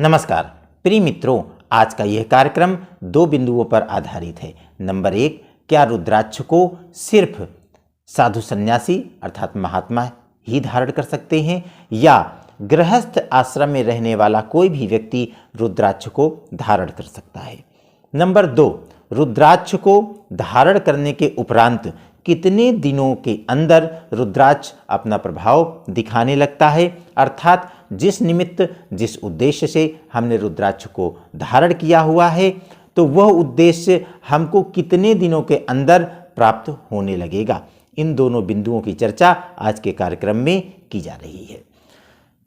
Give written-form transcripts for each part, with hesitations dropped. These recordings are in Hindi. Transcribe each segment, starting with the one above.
नमस्कार प्रिय मित्रों, आज का यह कार्यक्रम दो बिंदुओं पर आधारित है। नंबर एक, क्या रुद्राक्ष को सिर्फ साधु सन्यासी अर्थात महात्मा ही धारण कर सकते हैं या गृहस्थ आश्रम में रहने वाला कोई भी व्यक्ति रुद्राक्ष को धारण कर सकता है। नंबर दो, रुद्राक्ष को धारण करने के उपरांत कितने दिनों के अंदर रुद्राक्ष अपना प्रभाव दिखाने लगता है, अर्थात जिस निमित्त जिस उद्देश्य से हमने रुद्राक्ष को धारण किया हुआ है तो वह उद्देश्य हमको कितने दिनों के अंदर प्राप्त होने लगेगा। इन दोनों बिंदुओं की चर्चा आज के कार्यक्रम में की जा रही है।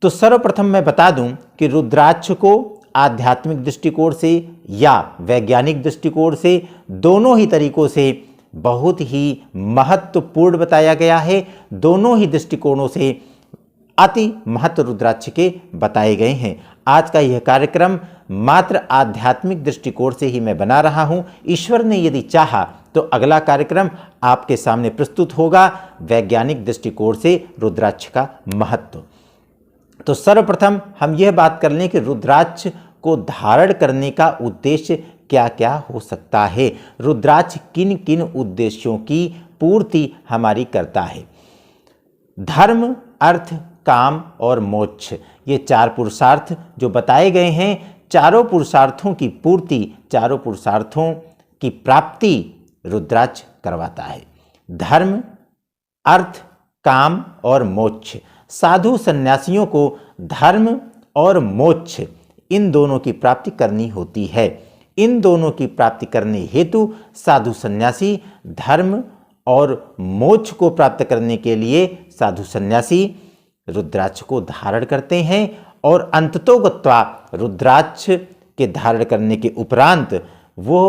तो सर्वप्रथम मैं बता दूं कि रुद्राक्ष को आध्यात्मिक दृष्टिकोण से या वैज्ञानिक दृष्टिकोण से दोनों ही तरीकों से बहुत ही महत्वपूर्ण बताया गया है। दोनों ही दृष्टिकोणों से अति महत्व रुद्राक्ष के बताए गए हैं। आज का यह कार्यक्रम मात्र आध्यात्मिक दृष्टिकोण से ही मैं बना रहा हूं। ईश्वर ने यदि चाहा तो अगला कार्यक्रम आपके सामने प्रस्तुत होगा वैज्ञानिक दृष्टिकोण से रुद्राक्ष का महत्व। तो सर्वप्रथम हम यह बात कर लें कि रुद्राक्ष को धारण करने का उद्देश्य क्या क्या हो सकता है। रुद्राक्ष किन किन उद्देश्यों की पूर्ति हमारी करता है। धर्म, अर्थ, काम और मोक्ष, ये चार पुरुषार्थ जो बताए गए हैं, चारों पुरुषार्थों की पूर्ति, चारों पुरुषार्थों की प्राप्ति रुद्राक्ष करवाता है। धर्म, अर्थ, काम और मोक्ष। साधु सन्यासियों को धर्म और मोक्ष इन दोनों की प्राप्ति करनी होती है। इन दोनों की प्राप्ति करने हेतु साधु सन्यासी धर्म और मोक्ष को प्राप्त करने के लिए साधु सन्यासी रुद्राक्ष को धारण करते हैं और अंततोगत्वा रुद्राक्ष के धारण करने के उपरांत वो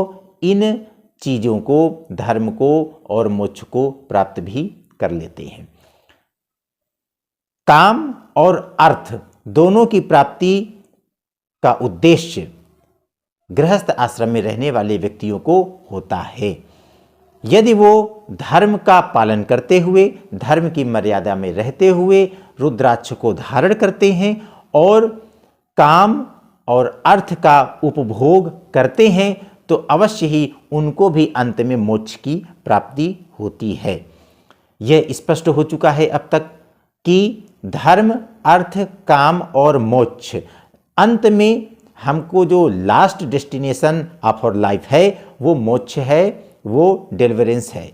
इन चीज़ों को, धर्म को और मोक्ष को प्राप्त भी कर लेते हैं। काम और अर्थ दोनों की प्राप्ति का उद्देश्य गृहस्थ आश्रम में रहने वाले व्यक्तियों को होता है। यदि वो धर्म का पालन करते हुए, धर्म की मर्यादा में रहते हुए रुद्राक्ष को धारण करते हैं और काम और अर्थ का उपभोग करते हैं तो अवश्य ही उनको भी अंत में मोक्ष की प्राप्ति होती है। यह स्पष्ट हो चुका है अब तक कि धर्म, अर्थ, काम और मोक्ष, अंत में हमको जो last destination of our life है वो मोक्ष है, वो डिलीवरेंस है।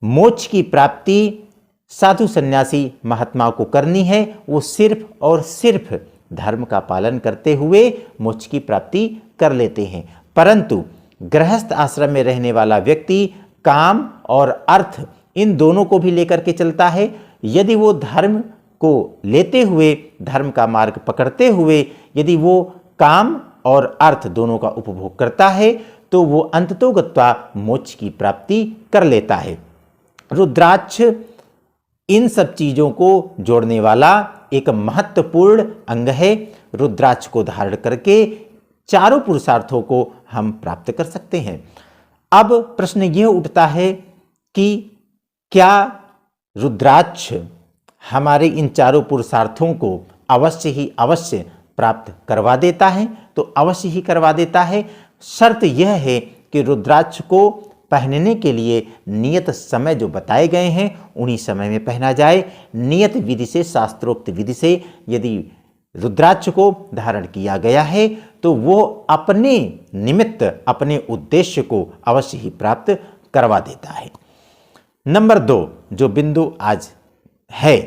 मोक्ष की प्राप्ति साधु सन्यासी महात्माओं को करनी है। वो सिर्फ और सिर्फ धर्म का पालन करते हुए मोक्ष की प्राप्ति कर लेते हैं। परंतु गृहस्थ आश्रम में रहने वाला व्यक्ति काम और अर्थ इन दोनों को भी लेकर के चलता है। यदि वो धर्म को लेते हुए, धर्म का मार्ग पकड़ते हुए यदि वो काम और अर्थ दोनों का उपभोग करता है तो वो अंततोगत्वा मोक्ष की प्राप्ति कर लेता है। रुद्राक्ष इन सब चीज़ों को जोड़ने वाला एक महत्वपूर्ण अंग है। रुद्राक्ष को धारण करके चारों पुरुषार्थों को हम प्राप्त कर सकते हैं। अब प्रश्न यह उठता है कि क्या रुद्राक्ष हमारे इन चारों पुरुषार्थों को अवश्य ही अवश्य प्राप्त करवा देता है? तो अवश्य ही करवा देता है। शर्त यह है कि रुद्राक्ष को पहनने के लिए नियत समय जो बताए गए हैं उन्हीं समय में पहना जाए। नियत विधि से, शास्त्रोक्त विधि से यदि रुद्राक्ष को धारण किया गया है तो वो अपने निमित्त, अपने उद्देश्य को अवश्य ही प्राप्त करवा देता है। नंबर दो जो बिंदु आज है,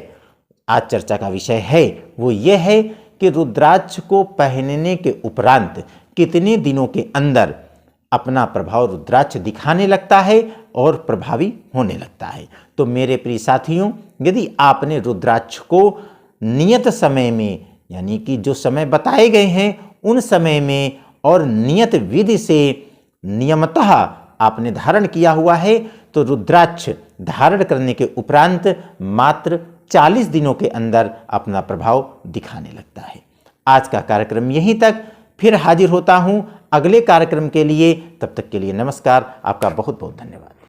आज चर्चा का विषय है, वो ये है कि रुद्राक्ष को पहनने के उपरांत कितने दिनों के अंदर अपना प्रभाव रुद्राक्ष दिखाने लगता है और प्रभावी होने लगता है। तो मेरे प्रिय साथियों, यदि आपने रुद्राक्ष को नियत समय में, यानी कि जो समय बताए गए हैं उन समय में और नियत विधि से नियमतः आपने धारण किया हुआ है तो रुद्राक्ष धारण करने के उपरांत मात्र 40 दिनों के अंदर अपना प्रभाव दिखाने लगता है। आज का कार्यक्रम यहीं तक। फिर हाजिर होता हूं अगले कार्यक्रम के लिए। तब तक के लिए नमस्कार। आपका बहुत बहुत धन्यवाद।